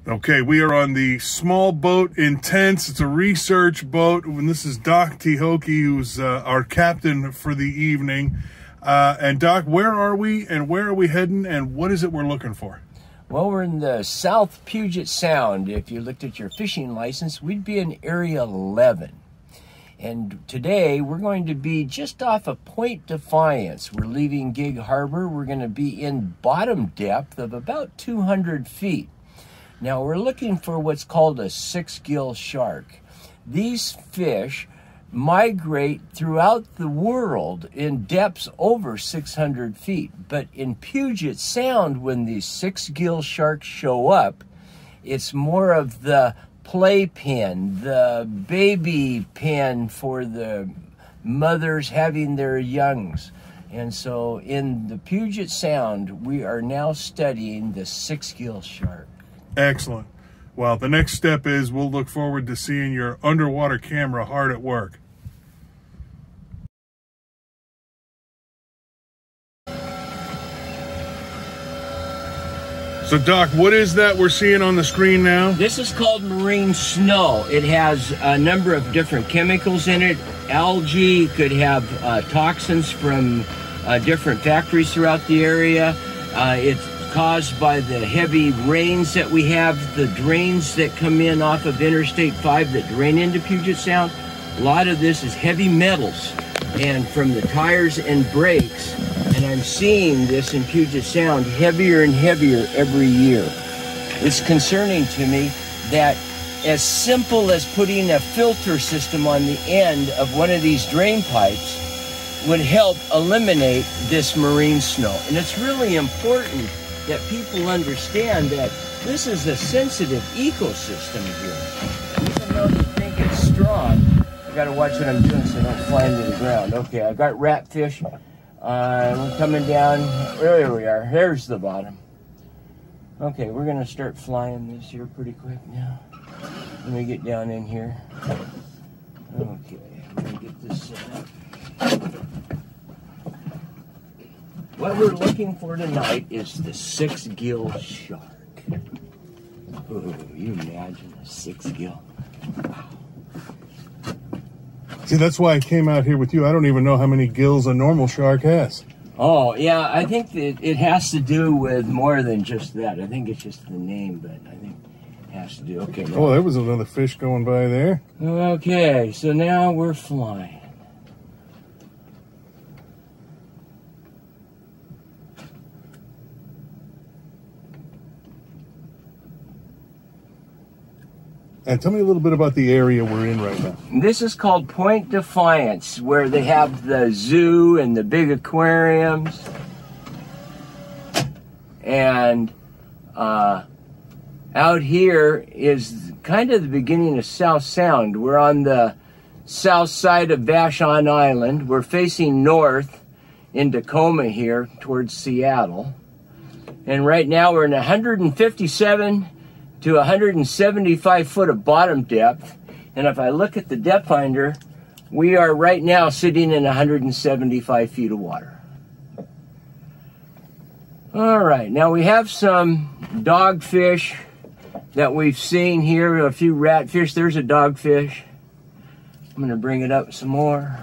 Okay, we are on the small boat Intense. It's a research boat, and this is Doc Tehoki, who's our captain for the evening. And Doc, where are we, and where are we heading, and what is it we're looking for? Well, we're in the South Puget Sound. If you looked at your fishing license, we'd be in Area 11. And today, we're going to be just off of Point Defiance. We're leaving Gig Harbor. We're going to be in bottom depth of about 200 feet. Now, we're looking for what's called a six-gill shark. These fish migrate throughout the world in depths over 600 feet. But in Puget Sound, when these six-gill sharks show up, it's more of the playpen, the baby pen for the mothers having their youngs. And so in the Puget Sound, we are now studying the six-gill shark. Excellent. Well, the next step is we'll look forward to seeing your underwater camera hard at work. So, Doc, what is that we're seeing on the screen now? This is called marine snow. It has a number of different chemicals in it. Algae could have toxins from different factories throughout the area. It's caused by the heavy rains that we have, the drains that come in off of Interstate 5 that drain into Puget Sound. A lot of this is heavy metals and from the tires and brakes. And I'm seeing this in Puget Sound heavier and heavier every year. It's concerning to me that as simple as putting a filter system on the end of one of these drain pipes would help eliminate this marine snow. And it's really important that people understand that this is a sensitive ecosystem here. Even though you think it's strong, I gotta watch what I'm doing so I don't fly into the ground. Okay, I got ratfish. We're coming down. There we are. Here's the bottom. Okay, we're gonna start flying this here pretty quick now. Let me get down in here. Okay, I'm gonna get this set up. What we're looking for tonight is the six-gill shark. Ooh, you imagine a six-gill. Wow. See, that's why I came out here with you. I don't even know how many gills a normal shark has. Oh, yeah, I think that it has to do with more than just that. I think it's just the name, but I think it has to do. Okay. Oh, there was another fish going by there. Okay, so now we're flying. And tell me a little bit about the area we're in right now. This is called Point Defiance, where they have the zoo and the big aquariums. And out here is kind of the beginning of South Sound. We're on the south side of Vashon Island. We're facing north in Tacoma here towards Seattle. And right now we're in 157 to 175 foot of bottom depth. And if I look at the depth finder, we are right now sitting in 175 feet of water. All right, now we have some dogfish that we've seen here, a few ratfish. There's a dogfish. I'm gonna bring it up some more.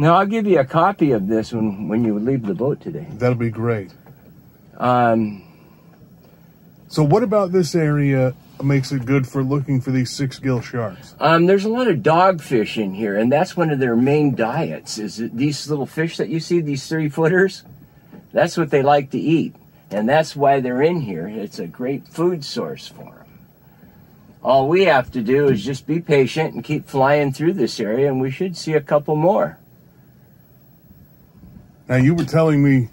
Now, I'll give you a copy of this when you leave the boat today. That'll be great. So what about this area makes it good for looking for these six-gill sharks? There's a lot of dogfish in here, and that's one of their main diets, is these little fish that you see, these 3-footers. That's what they like to eat, and that's why they're in here. It's a great food source for them. All we have to do is just be patient and keep flying through this area, and we should see a couple more. Now, you were telling me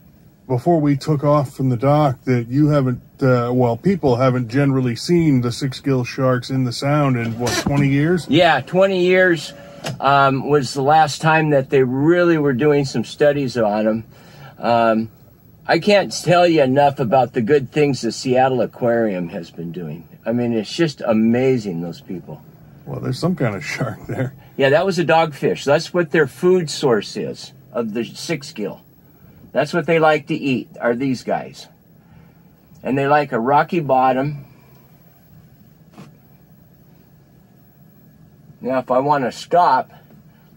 before we took off from the dock that you haven't, well, people haven't generally seen the six-gill sharks in the Sound in, what, 20 years? Yeah, 20 years was the last time that they really were doing some studies on them. I can't tell you enough about the good things the Seattle Aquarium has been doing. I mean, it's just amazing, those people. Well, there's some kind of shark there. Yeah, that was a dogfish. That's what their food source is, of the six-gill. That's what they like to eat, are these guys. And they like a rocky bottom. Now, if I want to stop,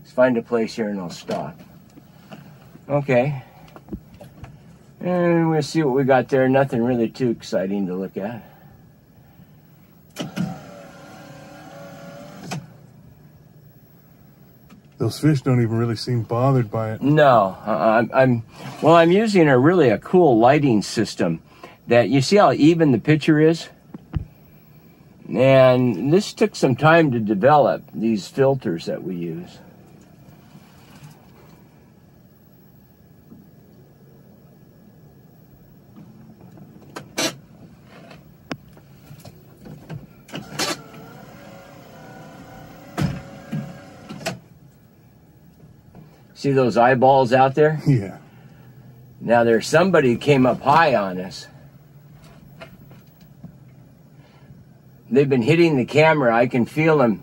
let's find a place here and I'll stop. Okay. And we'll see what we got there. Nothing really too exciting to look at. Those fish don't even really seem bothered by it. No, I'm using a cool lighting system that, you see how even the picture is? And this took some time to develop, these filters that we use. See those eyeballs out there? Yeah. Now there's somebody who came up high on us. They've been hitting the camera. I can feel them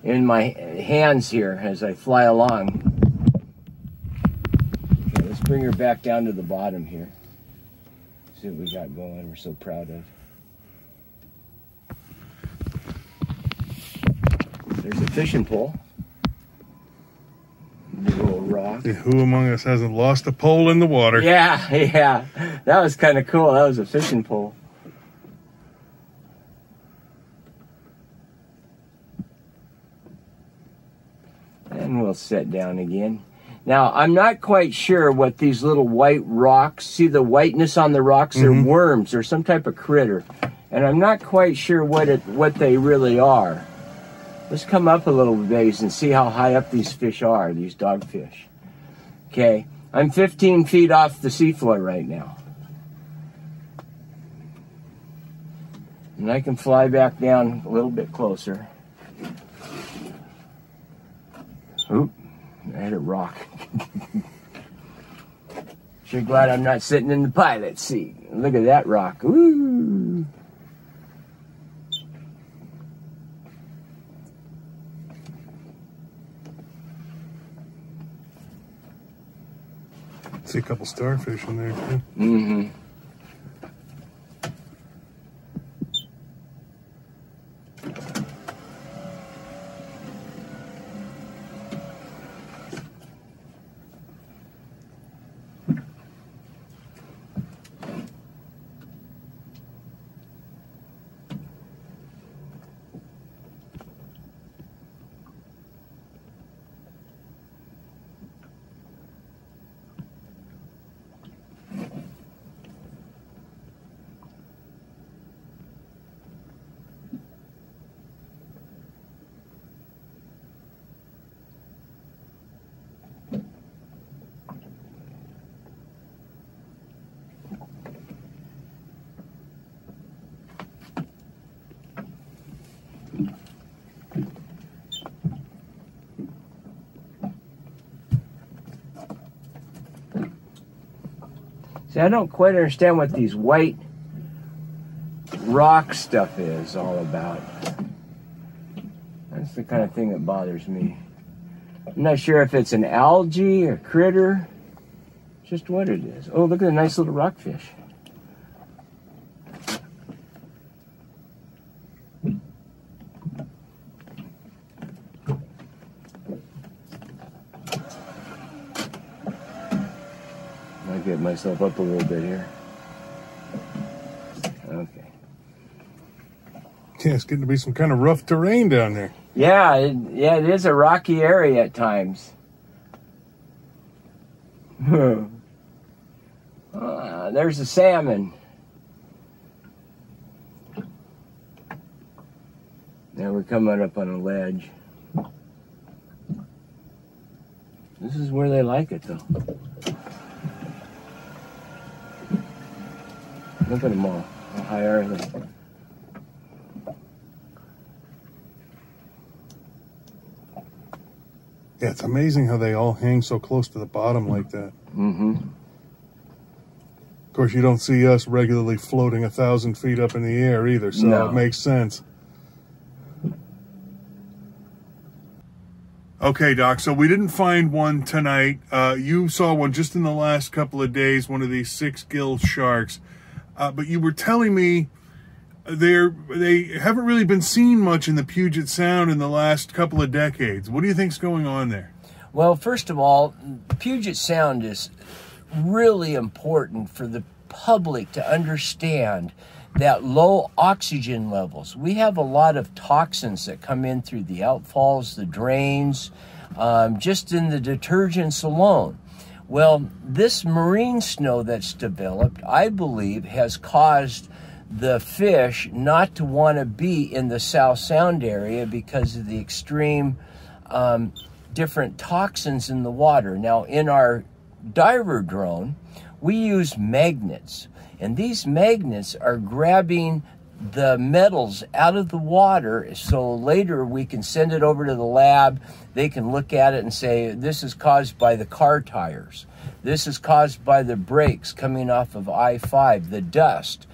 in my hands here as I fly along. Okay, let's bring her back down to the bottom here. See what we got going. We're so proud of. There's a fishing pole. Big old rock. Yeah, who among us hasn't lost a pole in the water? Yeah, yeah. That was kind of cool. That was a fishing pole. And we'll sit down again. Now, I'm not quite sure what these little white rocks, see the whiteness on the rocks? They're worms or some type of critter. And I'm not quite sure what they really are. Let's come up a little ways and see how high up these fish are, these dogfish. Okay, I'm 15 feet off the seafloor right now. And I can fly back down a little bit closer. Oop, I hit a rock. Sure glad I'm not sitting in the pilot seat. Look at that rock. Woo! See a couple starfish in there too. Mm-hmm. See, I don't quite understand what these white rock stuff is all about. That's the kind of thing that bothers me. I'm not sure if it's an algae, a critter, just what it is. Oh, look at the nice little rockfish. I'll get myself up a little bit here. Okay. Yeah, it's getting to be some kind of rough terrain down there. Yeah, it is a rocky area at times. There's a salmon. Now we're coming up on a ledge. This is where they like it, though. Look at them all. How high are they? Yeah, it's amazing how they all hang so close to the bottom like that. Mm-hmm. Of course, you don't see us regularly floating 1,000 feet up in the air either, so No. it makes sense. Okay, Doc, so we didn't find one tonight. You saw one just in the last couple of days, one of these six-gill sharks. But you were telling me they haven't really been seen much in the Puget Sound in the last couple of decades. What do you think's going on there? Well, first of all, Puget Sound is really important for the public to understand that low oxygen levels. We have a lot of toxins that come in through the outfalls, the drains, just in the detergents alone. Well, this marine snow that's developed, I believe, has caused the fish not to want to be in the South Sound area because of the extreme different toxins in the water. Now, in our diver drone, we use magnets. And these magnets are grabbing the metals out of the water, so later we can send it over to the lab. They can look at it and say, this is caused by the car tires. This is caused by the brakes coming off of I-5, the dust.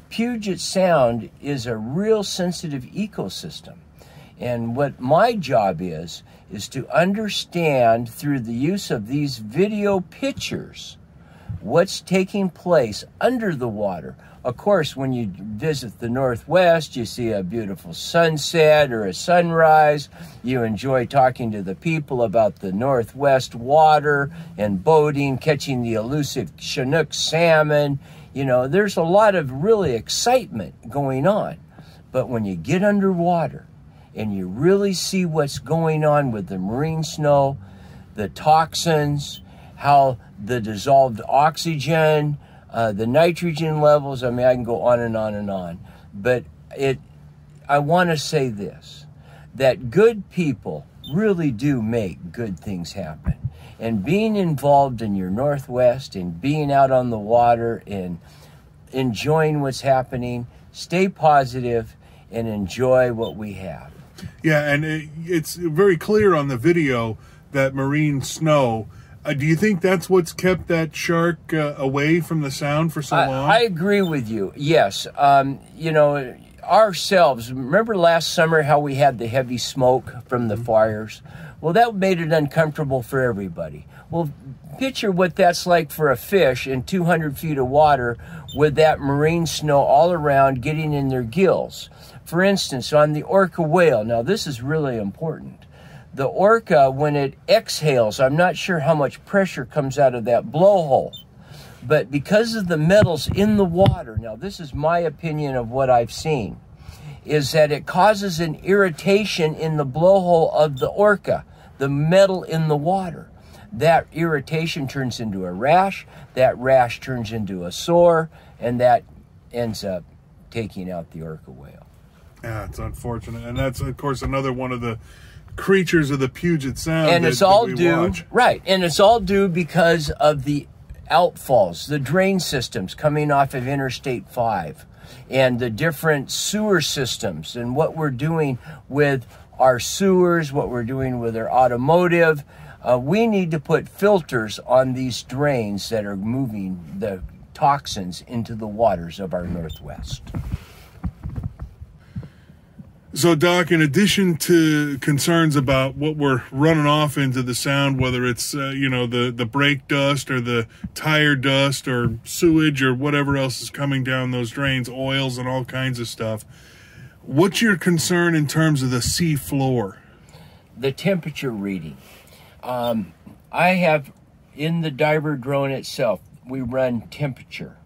Puget Sound is a real sensitive ecosystem. And what my job is to understand through the use of these video pictures what's taking place under the water. Of course, when you visit the Northwest, you see a beautiful sunset or a sunrise. You enjoy talking to the people about the Northwest water and boating, catching the elusive Chinook salmon. You know, there's a lot of really excitement going on. But when you get underwater and you really see what's going on with the marine snow, the toxins, how the dissolved oxygen, the nitrogen levels, I mean, I can go on and on and on. But I want to say this, that good people really do make good things happen. And being involved in your Northwest and being out on the water and enjoying what's happening, stay positive and enjoy what we have. Yeah, and it's very clear on the video that marine snow. Do you think that's what's kept that shark away from the Sound for so long? I agree with you, yes. You know, ourselves, remember last summer how we had the heavy smoke from the fires? Well, that made it uncomfortable for everybody. Well, picture what that's like for a fish in 200 feet of water with that marine snow all around getting in their gills. For instance, on the orca whale, now this is really important. The orca, when it exhales, I'm not sure how much pressure comes out of that blowhole, but because of the metals in the water, now this is my opinion of what I've seen, is that it causes an irritation in the blowhole of the orca, the metal in the water. That irritation turns into a rash, that rash turns into a sore, and that ends up taking out the orca whale. Yeah, it's unfortunate. And that's, of course, another one of the creatures of the Puget Sound. And it's all due, right, and it's all due because of the outfalls, the drain systems coming off of Interstate 5, and the different sewer systems, and what we're doing with our sewers, what we're doing with our automotive. We need to put filters on these drains that are moving the toxins into the waters of our Northwest. So, Doc, in addition to concerns about what we're running off into the Sound, whether it's, you know, the brake dust or the tire dust or sewage or whatever else is coming down those drains, oils and all kinds of stuff, what's your concern in terms of the sea floor? The temperature reading. I have, in the diver drone itself, we run temperature.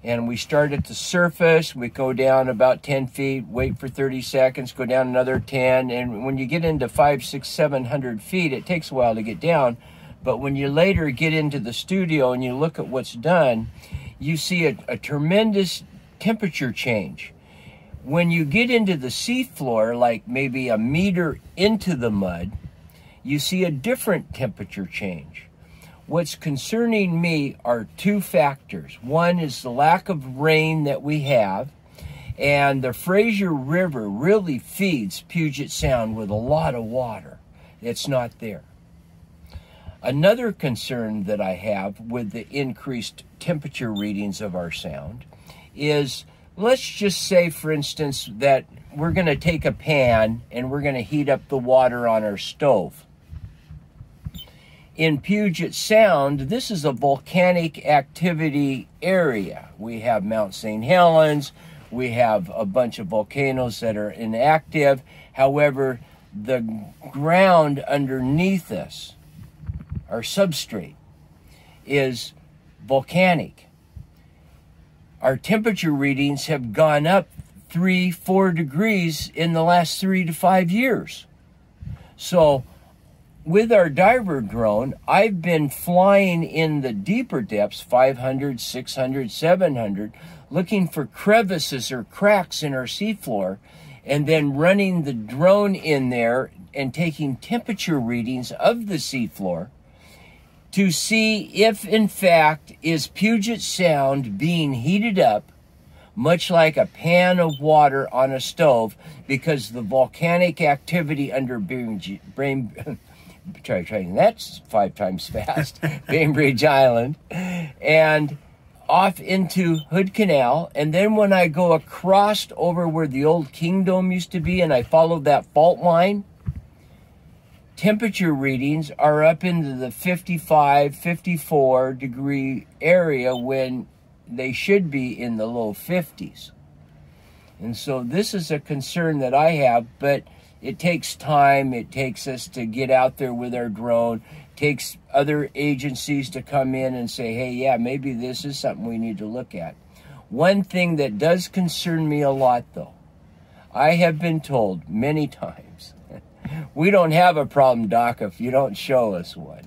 And we start at the surface, we go down about 10 feet, wait for 30 seconds, go down another 10. And when you get into 500, 600, 700 feet, it takes a while to get down. But when you later get into the studio and you look at what's done, you see a tremendous temperature change. When you get into the seafloor, like maybe a meter into the mud, you see a different temperature change. What's concerning me are two factors. One is the lack of rain that we have, and the Fraser River really feeds Puget Sound with a lot of water. It's not there. Another concern that I have with the increased temperature readings of our sound is, let's just say, for instance, that we're going to take a pan and we're going to heat up the water on our stove. In Puget Sound, this is a volcanic activity area. We have Mount St. Helens, we have a bunch of volcanoes that are inactive. However, the ground underneath us, our substrate, is volcanic. Our temperature readings have gone up 3-4 degrees in the last 3 to 5 years. So with our diver drone, I've been flying in the deeper depths, 500, 600, 700, looking for crevices or cracks in our seafloor, and then running the drone in there and taking temperature readings of the seafloor to see if, in fact, is Puget Sound being heated up much like a pan of water on a stove, because the volcanic activity under that's 5 times fast, Bainbridge Island, and off into Hood Canal. And then when I go across over where the old Kingdom used to be and I follow that fault line, temperature readings are up into the 55, 54 degree area when they should be in the low 50s. And so this is a concern that I have, but it takes time. It takes us to get out there with our drone. It takes other agencies to come in and say, hey, yeah, maybe this is something we need to look at. One thing that does concern me a lot, though, I have been told many times, we don't have a problem, Doc, if you don't show us one.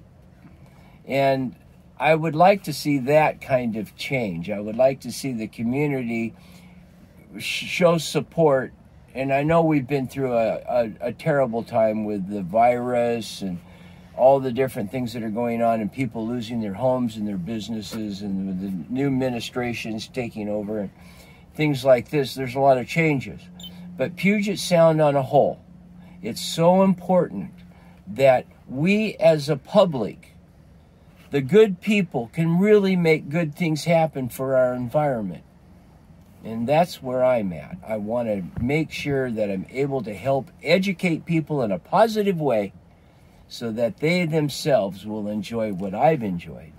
And I would like to see that kind of change. I would like to see the community show support. And I know we've been through a terrible time with the virus and all the different things that are going on, and people losing their homes and their businesses, and with the new administrations taking over and things like this. There's a lot of changes. But Puget Sound on a whole, it's so important that we as a public, the good people, can really make good things happen for our environment. And that's where I'm at. I want to make sure that I'm able to help educate people in a positive way so that they themselves will enjoy what I've enjoyed.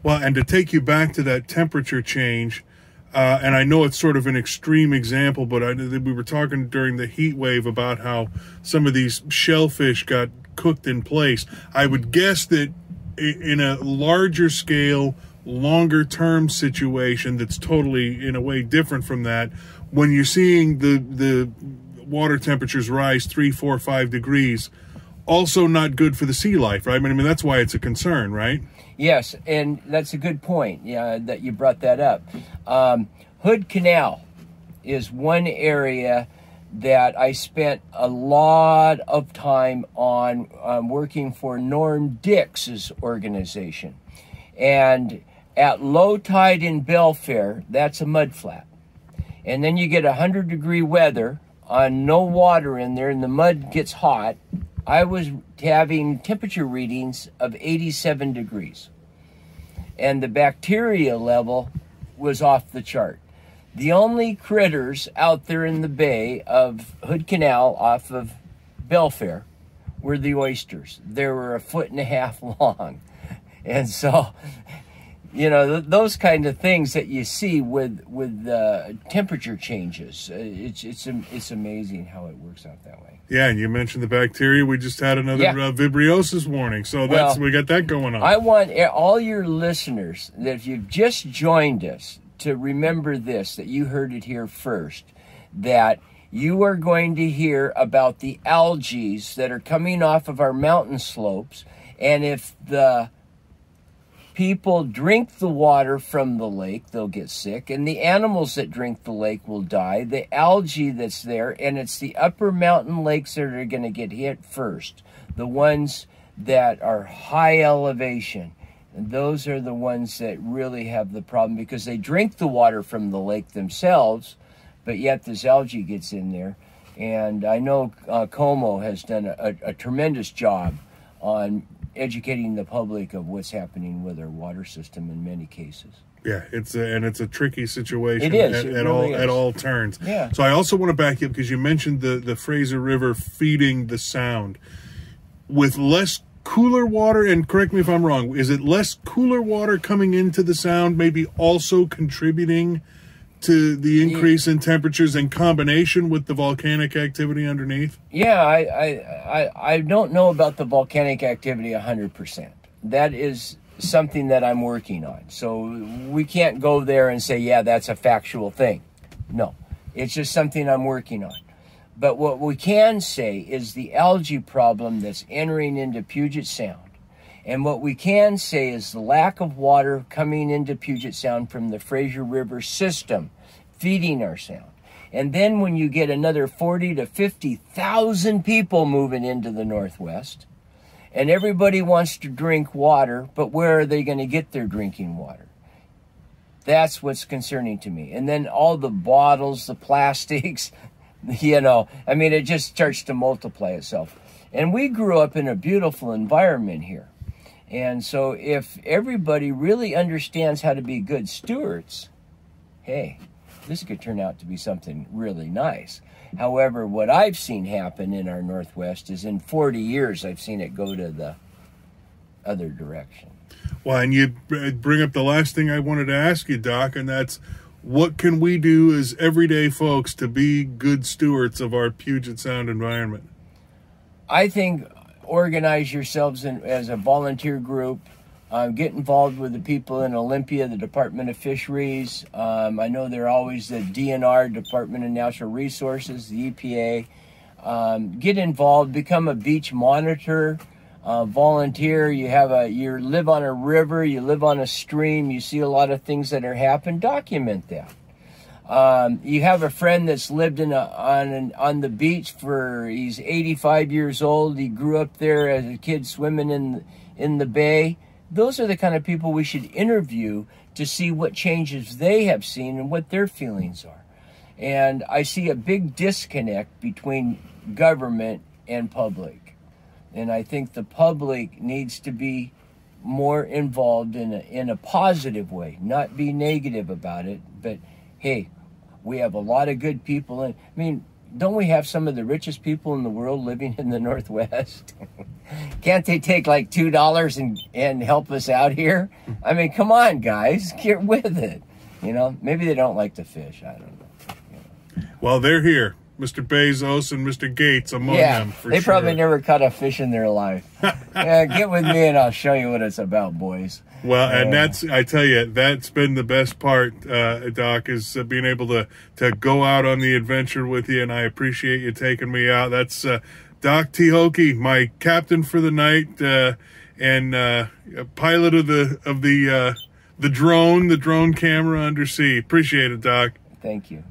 Well, and to take you back to that temperature change, and I know it's sort of an extreme example, but we were talking during the heat wave about how some of these shellfish got cooked in place. I would guess that in a larger scale, longer term situation that's totally, in a way, different from that, when you're seeing the water temperatures rise 3, 4, 5 degrees, also not good for the sea life, right? I mean, that's why it's a concern, right? Yes, and that's a good point, yeah, that you brought that up. Hood Canal is one area that I spent a lot of time on working for Norm Dix's organization. And at low tide in Belfair, that's a mud flat. And then you get 100-degree weather on no water in there and the mud gets hot. I was having temperature readings of 87 degrees. And the bacteria level was off the chart. The only critters out there in the bay of Hood Canal off of Belfair were the oysters. They were 1.5 feet long. And so, you know, those kind of things that you see with temperature changes, it's amazing how it works out that way. Yeah, and you mentioned the bacteria. We just had another vibriosis warning, so we got that going on. I want all your listeners that if you've just joined us to remember this, that you heard it here first, that you are going to hear about the algae that are coming off of our mountain slopes, and if the people drink the water from the lake, they'll get sick, and the animals that drink the lake will die. The algae that's there, and it's the upper mountain lakes that are going to get hit first, the ones that are high elevation. And those are the ones that really have the problem, because they drink the water from the lake themselves, but yet this algae gets in there. And I know Como has done a tremendous job on educating the public of what's happening with our water system in many cases. Yeah, it's a tricky situation. It is. At all turns. Yeah. So I also want to back you up because you mentioned the Fraser River feeding the Sound with less cooler water. And correct me if I'm wrong. Is it less cooler water coming into the Sound, maybe also contributing to the increase in temperatures in combination with the volcanic activity underneath? Yeah, I don't know about the volcanic activity 100%. That is something that I'm working on. So we can't go there and say, yeah, that's a factual thing. No, it's just something I'm working on. But what we can say is the algae problem that's entering into Puget Sound. And what we can say is the lack of water coming into Puget Sound from the Fraser River system, feeding our sound. And then when you get another 40 to 50,000 people moving into the Northwest, and everybody wants to drink water, but where are they going to get their drinking water? That's what's concerning to me. And then all the bottles, the plastics, you know, I mean, it just starts to multiply itself. And we grew up in a beautiful environment here. And so if everybody really understands how to be good stewards, hey, this could turn out to be something really nice. However, what I've seen happen in our Northwest is in 40 years, I've seen it go to the other direction. Well, and you bring up the last thing I wanted to ask you, Doc, and that's what can we do as everyday folks to be good stewards of our Puget Sound environment? I think organize yourselves as a volunteer group. Get involved with the people in Olympia, the Department of Fisheries. I know they're always the DNR, Department of Natural Resources, the EPA. Get involved, become a beach monitor, volunteer. You live on a river, you live on a stream, you see a lot of things that are happening. Document that. You have a friend that's lived on the beach he's 85 years old. He grew up there as a kid swimming in the bay. Those are the kind of people we should interview to see what changes they have seen and what their feelings are. And I see a big disconnect between government and public. And I think the public needs to be more involved in a positive way, not be negative about it. But hey, we have a lot of good people. And I mean, don't we have some of the richest people in the world living in the Northwest? Can't they take like $2 and help us out here? I mean, come on, guys, get with it. You know, maybe they don't like to fish. I don't know. You know. Well, they're here. Mr. Bezos and Mr. Gates among them, for they sure. probably never caught a fish in their life. Get with me and I'll show you what it's about, boys. Well, and I tell you, that's been the best part, Doc, is being able to go out on the adventure with you, and I appreciate you taking me out. That's Doc T. Hokie, my captain for the night, and pilot of the drone camera undersea. Appreciate it, Doc. Thank you.